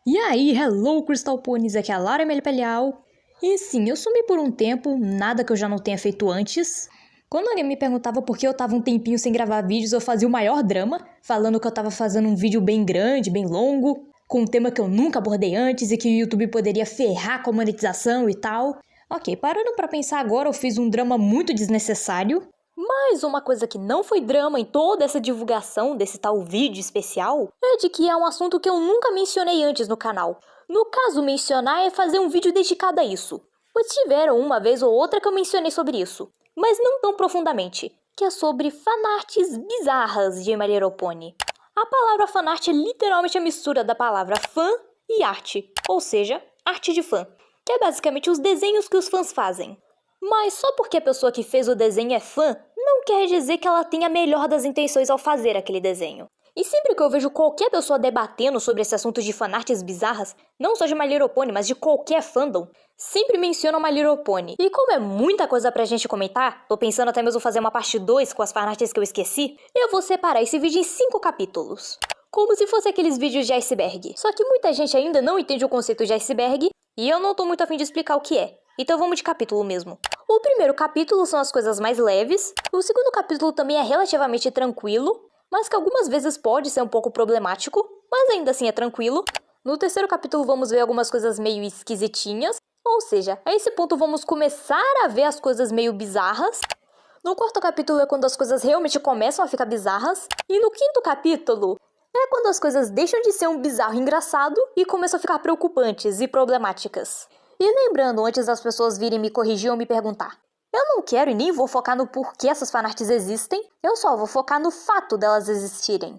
E aí, hello Crystal Ponies, aqui é a Lara Melipelial. E sim, eu sumi por um tempo, nada que eu já não tenha feito antes. Quando alguém me perguntava por que eu tava um tempinho sem gravar vídeos, eu fazia o maior drama, falando que eu tava fazendo um vídeo bem grande, bem longo, com um tema que eu nunca abordei antes e que o YouTube poderia ferrar com a monetização e tal. Ok, parando pra pensar agora, eu fiz um drama muito desnecessário. Mas uma coisa que não foi drama em toda essa divulgação desse tal vídeo especial é de que é um assunto que eu nunca mencionei antes no canal. No caso, mencionar é fazer um vídeo dedicado a isso, pois tiveram uma vez ou outra que eu mencionei sobre isso, mas não tão profundamente, que é sobre fanarts bizarras de My Little Pony. A palavra fanart é literalmente a mistura da palavra fã e arte, ou seja, arte de fã, que é basicamente os desenhos que os fãs fazem. Mas só porque a pessoa que fez o desenho é fã, não quer dizer que ela tenha a melhor das intenções ao fazer aquele desenho. E sempre que eu vejo qualquer pessoa debatendo sobre esse assunto de fanarts bizarras, não só de My Little Pony, mas de qualquer fandom, sempre mencionam My Little Pony. E como é muita coisa pra gente comentar, tô pensando até mesmo fazer uma parte 2 com as fanarts que eu esqueci, eu vou separar esse vídeo em 5 capítulos. Como se fosse aqueles vídeos de iceberg. Só que muita gente ainda não entende o conceito de iceberg, e eu não tô muito afim de explicar o que é. Então vamos de capítulo mesmo. O primeiro capítulo são as coisas mais leves, o segundo capítulo também é relativamente tranquilo, mas que algumas vezes pode ser um pouco problemático, mas ainda assim é tranquilo. No terceiro capítulo vamos ver algumas coisas meio esquisitinhas, ou seja, a esse ponto vamos começar a ver as coisas meio bizarras. No quarto capítulo é quando as coisas realmente começam a ficar bizarras, e no quinto capítulo é quando as coisas deixam de ser um bizarro engraçado e começam a ficar preocupantes e problemáticas. E lembrando, antes das pessoas virem me corrigir ou me perguntar, eu não quero e nem vou focar no porquê essas fanarts existem, eu só vou focar no fato delas existirem.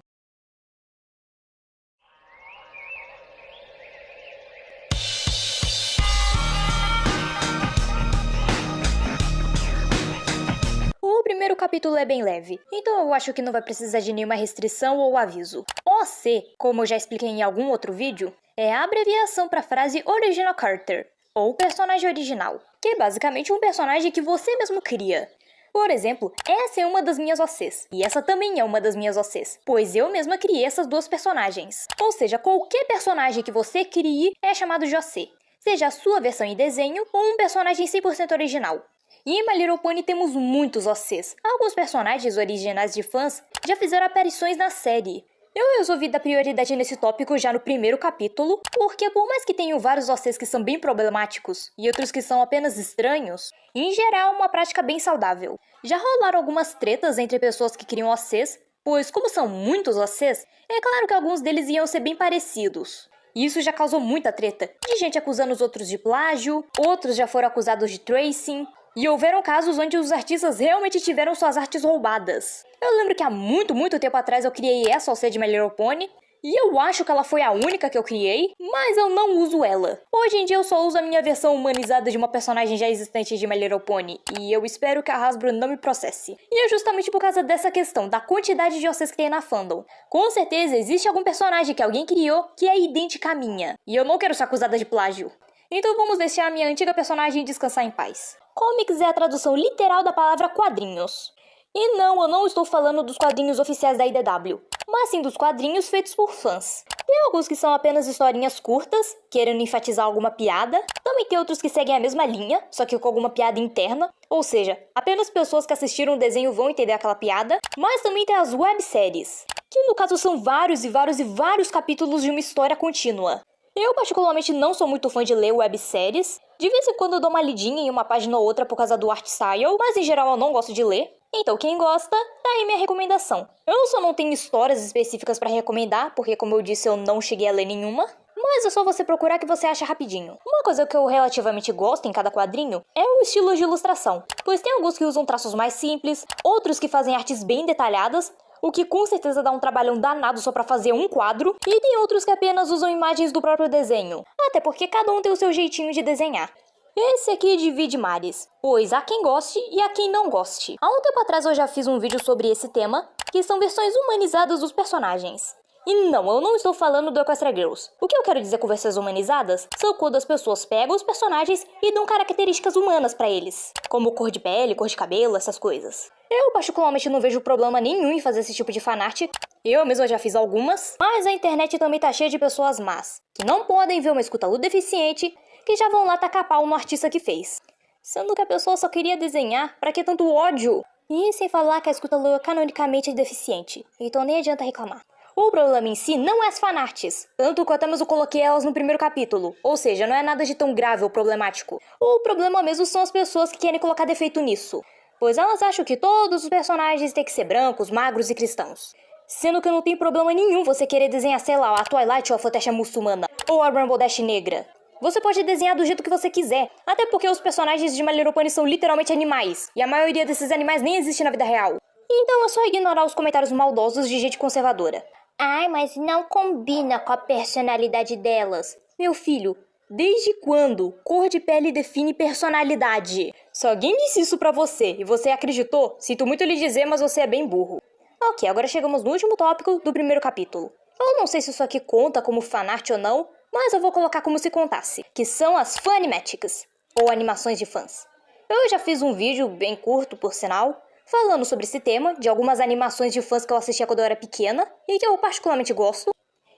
O primeiro capítulo é bem leve, então eu acho que não vai precisar de nenhuma restrição ou aviso. OC, como eu já expliquei em algum outro vídeo, é a abreviação para a frase Original Character, ou personagem original, que é basicamente um personagem que você mesmo cria. Por exemplo, essa é uma das minhas OCs, e essa também é uma das minhas OCs, pois eu mesma criei essas duas personagens. Ou seja, qualquer personagem que você crie é chamado de OC, seja a sua versão em desenho ou um personagem 100% original. E em My Little Pony temos muitos OCs. Alguns personagens originais de fãs já fizeram aparições na série. Eu resolvi dar prioridade nesse tópico já no primeiro capítulo, porque por mais que tenham vários OCs que são bem problemáticos e outros que são apenas estranhos, em geral é uma prática bem saudável. Já rolaram algumas tretas entre pessoas que criam OCs, pois como são muitos OCs, é claro que alguns deles iam ser bem parecidos. E isso já causou muita treta, de gente acusando os outros de plágio, outros já foram acusados de tracing, e houveram casos onde os artistas realmente tiveram suas artes roubadas. Eu lembro que há muito tempo atrás eu criei essa OC de My Little Pony, e eu acho que ela foi a única que eu criei, mas eu não uso ela. Hoje em dia eu só uso a minha versão humanizada de uma personagem já existente de My Little Pony, e eu espero que a Hasbro não me processe. E é justamente por causa dessa questão, da quantidade de OCs que tem na fandom. Com certeza existe algum personagem que alguém criou que é idêntica à minha, e eu não quero ser acusada de plágio. Então vamos deixar a minha antiga personagem descansar em paz. Comics é a tradução literal da palavra quadrinhos. E não, eu não estou falando dos quadrinhos oficiais da IDW, mas sim dos quadrinhos feitos por fãs. Tem alguns que são apenas historinhas curtas, querendo enfatizar alguma piada. Também tem outros que seguem a mesma linha, só que com alguma piada interna. Ou seja, apenas pessoas que assistiram o desenho vão entender aquela piada. Mas também tem as webséries, que no caso são vários capítulos de uma história contínua. Eu particularmente não sou muito fã de ler webséries. De vez em quando eu dou uma lidinha em uma página ou outra por causa do art style, mas em geral eu não gosto de ler. Então quem gosta, tá aí minha recomendação. Eu só não tenho histórias específicas pra recomendar, porque como eu disse eu não cheguei a ler nenhuma. Mas é só você procurar que você acha rapidinho. Uma coisa que eu relativamente gosto em cada quadrinho é o estilo de ilustração, pois tem alguns que usam traços mais simples, outros que fazem artes bem detalhadas, o que com certeza dá um trabalhão danado só pra fazer um quadro, e tem outros que apenas usam imagens do próprio desenho, até porque cada um tem o seu jeitinho de desenhar. Esse aqui divide mares, pois há quem goste e há quem não goste. Há um tempo atrás eu já fiz um vídeo sobre esse tema, que são versões humanizadas dos personagens. E não, eu não estou falando do Equestria Girls. O que eu quero dizer com versões humanizadas são quando as pessoas pegam os personagens e dão características humanas pra eles, como cor de pele, cor de cabelo, essas coisas. Eu particularmente não vejo problema nenhum em fazer esse tipo de fanart, Eu mesma já fiz algumas, mas a internet também tá cheia de pessoas más, que não podem ver uma escuta-Lu deficiente, que já vão lá tacar pau no artista que fez. Sendo que a pessoa só queria desenhar, pra que tanto ódio? E sem falar que a escuta-Lu é canonicamente deficiente, então nem adianta reclamar. O problema em si não é as fanarts, tanto que eu até mesmo coloquei elas no primeiro capítulo, ou seja, não é nada de tão grave ou problemático. O problema mesmo são as pessoas que querem colocar defeito nisso, pois elas acham que todos os personagens têm que ser brancos, magros e cristãos. Sendo que não tem problema nenhum você querer desenhar, sei lá, a Twilight ou a Fluttershy muçulmana, ou a Rainbow Dash negra. Você pode desenhar do jeito que você quiser, até porque os personagens de My Little Pony são literalmente animais, e a maioria desses animais nem existe na vida real. Então é só ignorar os comentários maldosos de gente conservadora. Ai, mas não combina com a personalidade delas. Meu filho, desde quando cor de pele define personalidade? Se alguém disse isso pra você e você acreditou, sinto muito lhe dizer, mas você é bem burro. Ok, agora chegamos no último tópico do primeiro capítulo. Eu não sei se isso aqui conta como fanart ou não, mas eu vou colocar como se contasse, que são as Funimatics, ou animações de fãs. Eu já fiz um vídeo, bem curto por sinal, falando sobre esse tema, de algumas animações de fãs que eu assistia quando eu era pequena, e que eu particularmente gosto.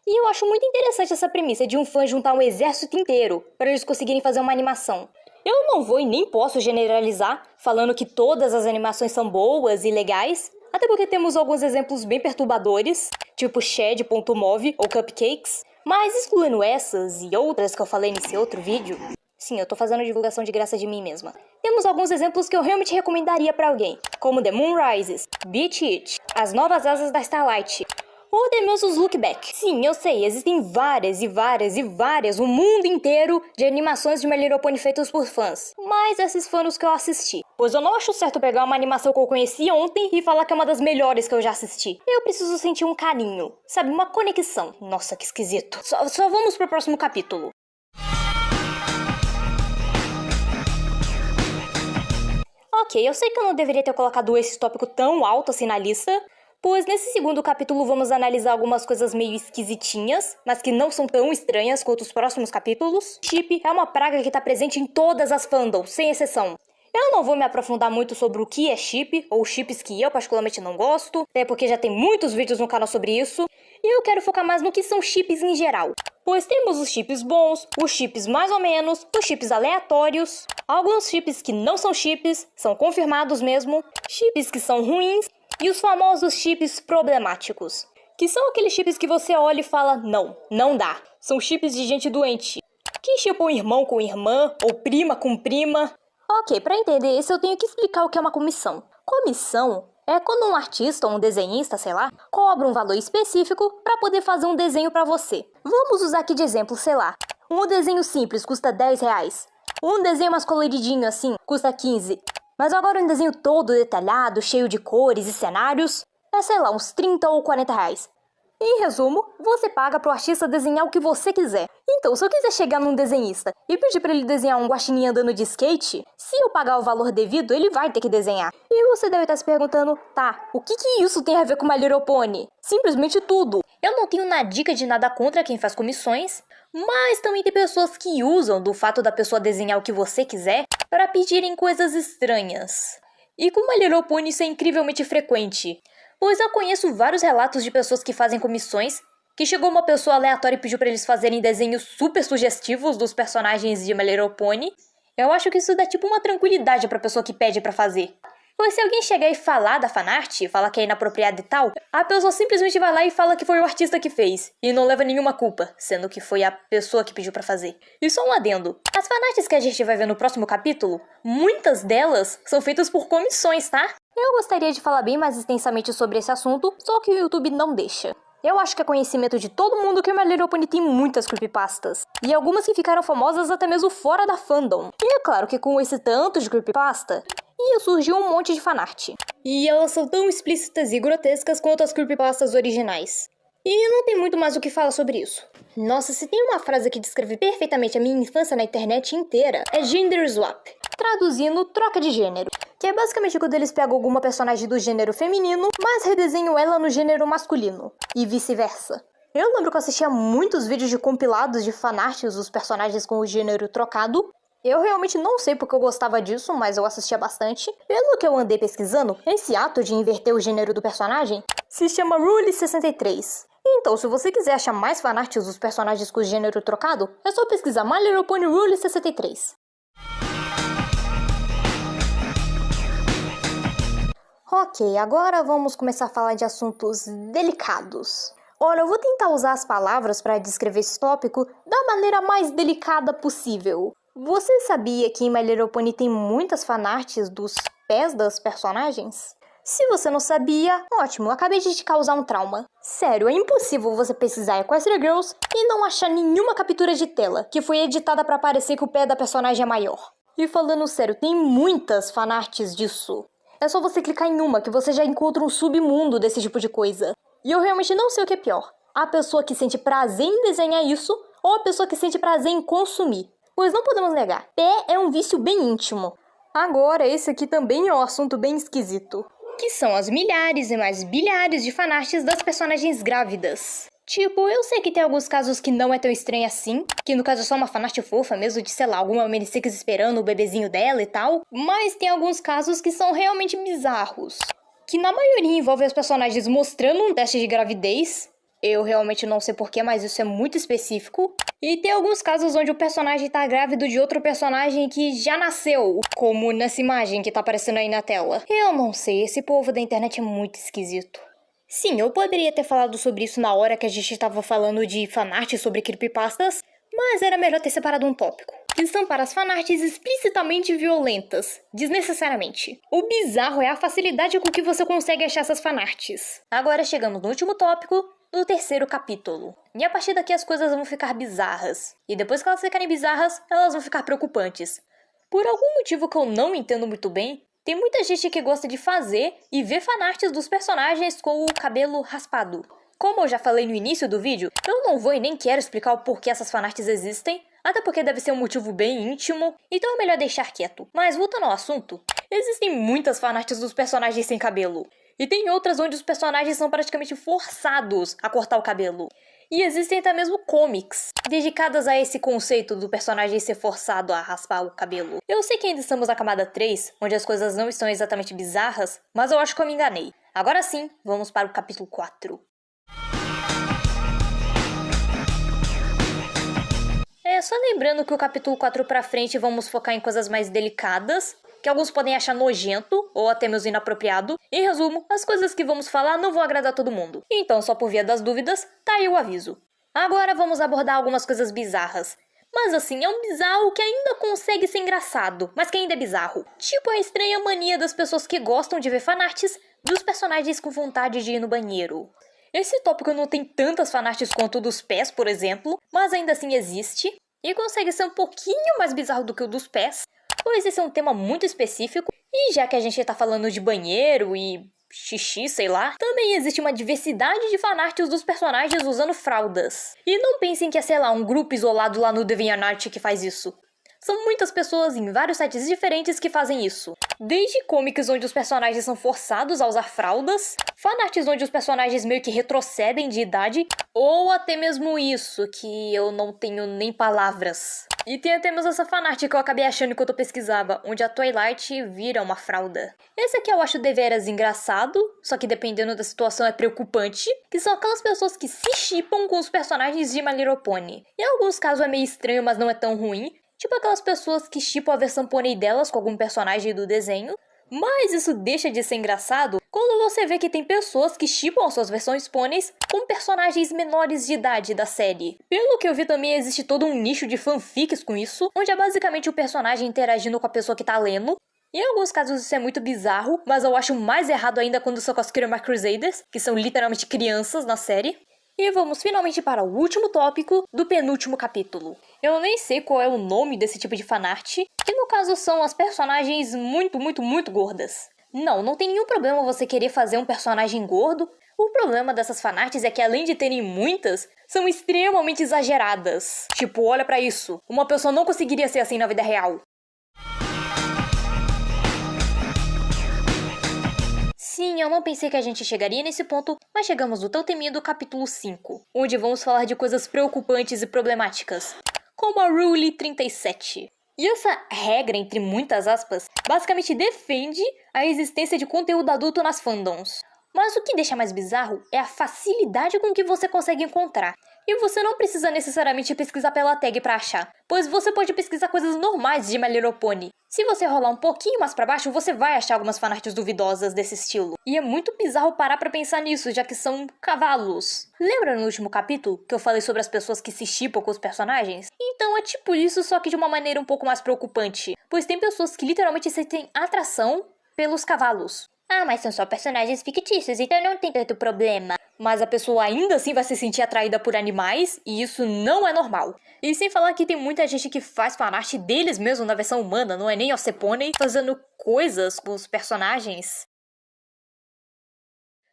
E eu acho muito interessante essa premissa de um fã juntar um exército inteiro para eles conseguirem fazer uma animação. Eu não vou e nem posso generalizar, falando que todas as animações são boas e legais, até porque temos alguns exemplos bem perturbadores, tipo Shed.mov ou Cupcakes, mas excluindo essas e outras que eu falei nesse outro vídeo, sim, eu tô fazendo divulgação de graça de mim mesma, temos alguns exemplos que eu realmente recomendaria pra alguém, como The Moon Rises, Beach It, As Novas Asas da Starlight, ou The Musos Look Back. Sim, eu sei, existem várias, o mundo inteiro de animações de My Little Pony feitas por fãs. Mas esses foram os que eu assisti. Pois eu não acho certo pegar uma animação que eu conheci ontem e falar que é uma das melhores que eu já assisti. Eu preciso sentir um carinho, sabe, uma conexão. Nossa, que esquisito. Só vamos pro próximo capítulo. Ok, eu sei que eu não deveria ter colocado esse tópico tão alto assim na lista, pois nesse segundo capítulo vamos analisar algumas coisas meio esquisitinhas, mas que não são tão estranhas quanto os próximos capítulos. Chip é uma praga que tá presente em todas as fandoms, sem exceção. Eu não vou me aprofundar muito sobre o que é chip, ou chips que eu particularmente não gosto, até porque já tem muitos vídeos no canal sobre isso, e eu quero focar mais no que são chips em geral. Pois temos os chips bons, os chips mais ou menos, os chips aleatórios, alguns chips que não são chips, são confirmados mesmo, chips que são ruins, e os famosos chips problemáticos, que são aqueles chips que você olha e fala, não dá. São chips de gente doente, que chipam irmão com irmã, ou prima com prima. Ok, pra entender isso eu tenho que explicar o que é uma comissão. Comissão é quando um artista ou um desenhista, sei lá, cobra um valor específico pra poder fazer um desenho pra você. Vamos usar aqui de exemplo, sei lá, um desenho simples custa R$10, um desenho mais coloridinho assim custa 15. Mas agora um desenho todo detalhado, cheio de cores e cenários, é sei lá, uns 30 ou 40 reais. Em resumo, você paga pro artista desenhar o que você quiser. Então, se eu quiser chegar num desenhista e pedir pra ele desenhar um guaxinim andando de skate, se eu pagar o valor devido, ele vai ter que desenhar. E você deve estar se perguntando, tá, o que isso tem a ver com My Little Pony? Simplesmente tudo. Eu não tenho na dica de nada contra quem faz comissões, mas também tem pessoas que usam do fato da pessoa desenhar o que você quiser para pedirem coisas estranhas. E com My Little Pony isso é incrivelmente frequente, pois eu conheço vários relatos de pessoas que fazem comissões, que chegou uma pessoa aleatória e pediu para eles fazerem desenhos super sugestivos dos personagens de My Little Pony. Eu acho que isso dá tipo uma tranquilidade pra pessoa que pede pra fazer. Pois se alguém chegar e falar da fanart, falar que é inapropriado e tal, a pessoa simplesmente vai lá e fala que foi o artista que fez, e não leva nenhuma culpa, sendo que foi a pessoa que pediu pra fazer. E só um adendo, as fanarts que a gente vai ver no próximo capítulo, muitas delas são feitas por comissões, tá? Eu gostaria de falar bem mais extensamente sobre esse assunto, só que o YouTube não deixa. Eu acho que é conhecimento de todo mundo que My Little Pony tem muitas creepypastas, e algumas que ficaram famosas até mesmo fora da fandom. E é claro que com esse tanto de creepypasta, ia surgir um monte de fanart. E elas são tão explícitas e grotescas quanto as creepypastas originais. E não tem muito mais o que falar sobre isso. Nossa, se tem uma frase que descreve perfeitamente a minha infância na internet inteira, é gender swap. Traduzindo, troca de gênero. Que é basicamente quando eles pegam alguma personagem do gênero feminino, mas redesenham ela no gênero masculino. E vice-versa. Eu lembro que eu assistia muitos vídeos de compilados de fanarts dos personagens com o gênero trocado. Eu realmente não sei porque eu gostava disso, mas eu assistia bastante. Pelo que eu andei pesquisando, esse ato de inverter o gênero do personagem se chama Rule 63. Então, se você quiser achar mais fanarts dos personagens com o gênero trocado, é só pesquisar My Little Pony Rule 63. Ok, agora vamos começar a falar de assuntos delicados. Olha, eu vou tentar usar as palavras para descrever esse tópico da maneira mais delicada possível. Você sabia que em My Little Pony tem muitas fanarts dos pés das personagens? Se você não sabia, ótimo, acabei de te causar um trauma. Sério, é impossível você pesquisar Equestria Girls e não achar nenhuma captura de tela que foi editada para parecer que o pé da personagem é maior. E falando sério, tem muitas fanarts disso. É só você clicar em uma que você já encontra um submundo desse tipo de coisa. E eu realmente não sei o que é pior. A pessoa que sente prazer em desenhar isso ou a pessoa que sente prazer em consumir. Pois não podemos negar, pé é um vício bem íntimo. Agora, esse aqui também é um assunto bem esquisito. Que são as milhares e mais bilhares de fanarts das personagens grávidas. Tipo, eu sei que tem alguns casos que não é tão estranho assim, que no caso é só uma fanart fofa mesmo de, sei lá, alguma Meniscus esperando o bebezinho dela e tal, mas tem alguns casos que são realmente bizarros, que na maioria envolvem os personagens mostrando um teste de gravidez. Eu realmente não sei porquê, mas isso é muito específico. E tem alguns casos onde o personagem tá grávido de outro personagem que já nasceu, como nessa imagem que tá aparecendo aí na tela. Eu não sei, esse povo da internet é muito esquisito. Sim, eu poderia ter falado sobre isso na hora que a gente tava falando de fanart sobre creepypastas, mas era melhor ter separado um tópico, que são para as fanarts explicitamente violentas, desnecessariamente. O bizarro é a facilidade com que você consegue achar essas fanarts. Agora chegamos no último tópico, do terceiro capítulo. E a partir daqui as coisas vão ficar bizarras. E depois que elas ficarem bizarras, elas vão ficar preocupantes. Por algum motivo que eu não entendo muito bem, tem muita gente que gosta de fazer e ver fanarts dos personagens com o cabelo raspado. Como eu já falei no início do vídeo, eu não vou e nem quero explicar o porquê essas fanarts existem, até porque deve ser um motivo bem íntimo, então é melhor deixar quieto. Mas voltando ao assunto, existem muitas fanarts dos personagens sem cabelo. E tem outras onde os personagens são praticamente forçados a cortar o cabelo. E existem até mesmo comics dedicadas a esse conceito do personagem ser forçado a raspar o cabelo. Eu sei que ainda estamos na camada 3, onde as coisas não estão exatamente bizarras, mas eu acho que eu me enganei. Agora sim, vamos para o capítulo 4. Só lembrando que o capítulo 4 pra frente vamos focar em coisas mais delicadas, que alguns podem achar nojento ou até mesmo inapropriado. Em resumo, as coisas que vamos falar não vão agradar todo mundo. Então, só por via das dúvidas, tá aí o aviso. Agora vamos abordar algumas coisas bizarras. Mas assim, é um bizarro que ainda consegue ser engraçado, mas que ainda é bizarro. Tipo a estranha mania das pessoas que gostam de ver fanarts dos personagens com vontade de ir no banheiro. Esse tópico não tem tantas fanarts quanto o dos pés, por exemplo, mas ainda assim existe. E consegue ser um pouquinho mais bizarro do que o dos pés, pois esse é um tema muito específico, e já que a gente tá falando de banheiro e xixi, sei lá, também existe uma diversidade de fanarts dos personagens usando fraldas. E não pensem que é, sei lá, um grupo isolado lá no DeviantArt que faz isso. São muitas pessoas em vários sites diferentes que fazem isso. Desde comics onde os personagens são forçados a usar fraldas, fanarts onde os personagens meio que retrocedem de idade, ou até mesmo isso, que eu não tenho nem palavras. E tem até mesmo essa fanart que eu acabei achando enquanto eu pesquisava, onde a Twilight vira uma fralda. Esse aqui eu acho deveras engraçado, só que dependendo da situação é preocupante, que são aquelas pessoas que se shippam com os personagens de My Little Pony. Em alguns casos é meio estranho, mas não é tão ruim. Tipo aquelas pessoas que shippam a versão pônei delas com algum personagem do desenho. Mas isso deixa de ser engraçado quando você vê que tem pessoas que shippam suas versões pôneis com personagens menores de idade da série. Pelo que eu vi também existe todo um nicho de fanfics com isso, onde é basicamente o personagem interagindo com a pessoa que tá lendo. Em alguns casos isso é muito bizarro, mas eu acho mais errado ainda quando são com as Kurama Crusaders, que são literalmente crianças na série. E vamos finalmente para o último tópico do penúltimo capítulo. Eu nem sei qual é o nome desse tipo de fanart, que no caso são as personagens muito gordas. Não tem nenhum problema você querer fazer um personagem gordo. O problema dessas fanarts é que além de terem muitas, são extremamente exageradas. Tipo, olha pra isso, uma pessoa não conseguiria ser assim na vida real. Sim, eu não pensei que a gente chegaria nesse ponto, mas chegamos no tão temido capítulo 5, onde vamos falar de coisas preocupantes e problemáticas, como a Rule 37. E essa regra, entre muitas aspas, basicamente defende a existência de conteúdo adulto nas fandoms. Mas o que deixa mais bizarro é a facilidade com que você consegue encontrar. E você não precisa necessariamente pesquisar pela tag pra achar, pois você pode pesquisar coisas normais de My Little Pony. Se você rolar um pouquinho mais pra baixo, você vai achar algumas fanarts duvidosas desse estilo. E é muito bizarro parar pra pensar nisso, já que são cavalos. Lembra no último capítulo que eu falei sobre as pessoas que se shippam com os personagens? Então é tipo isso, só que de uma maneira um pouco mais preocupante, pois tem pessoas que literalmente sentem atração pelos cavalos. Ah, mas são só personagens fictícios, então não tem tanto problema. Mas a pessoa ainda assim vai se sentir atraída por animais, e isso não é normal. E sem falar que tem muita gente que faz fanart deles mesmo na versão humana, não é nem Ocepone, fazendo coisas com os personagens.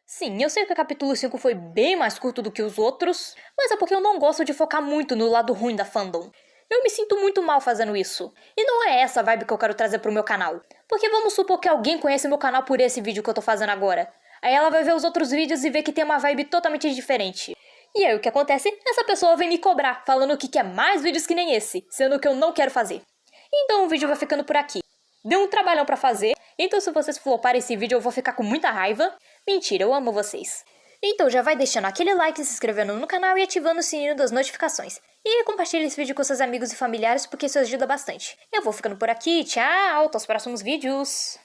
Sim, eu sei que o capítulo 5 foi bem mais curto do que os outros, mas é porque eu não gosto de focar muito no lado ruim da fandom. Eu me sinto muito mal fazendo isso. E não é essa a vibe que eu quero trazer pro meu canal. Porque vamos supor que alguém conhece meu canal por esse vídeo que eu tô fazendo agora. Aí ela vai ver os outros vídeos e ver que tem uma vibe totalmente diferente. E aí o que acontece? Essa pessoa vem me cobrar, falando que quer mais vídeos que nem esse, sendo que eu não quero fazer. Então o vídeo vai ficando por aqui. Deu um trabalhão pra fazer, então se vocês floparem esse vídeo eu vou ficar com muita raiva. Mentira, eu amo vocês. Então já vai deixando aquele like, se inscrevendo no canal e ativando o sininho das notificações. E compartilhe esse vídeo com seus amigos e familiares porque isso ajuda bastante. Eu vou ficando por aqui, tchau, até os próximos vídeos.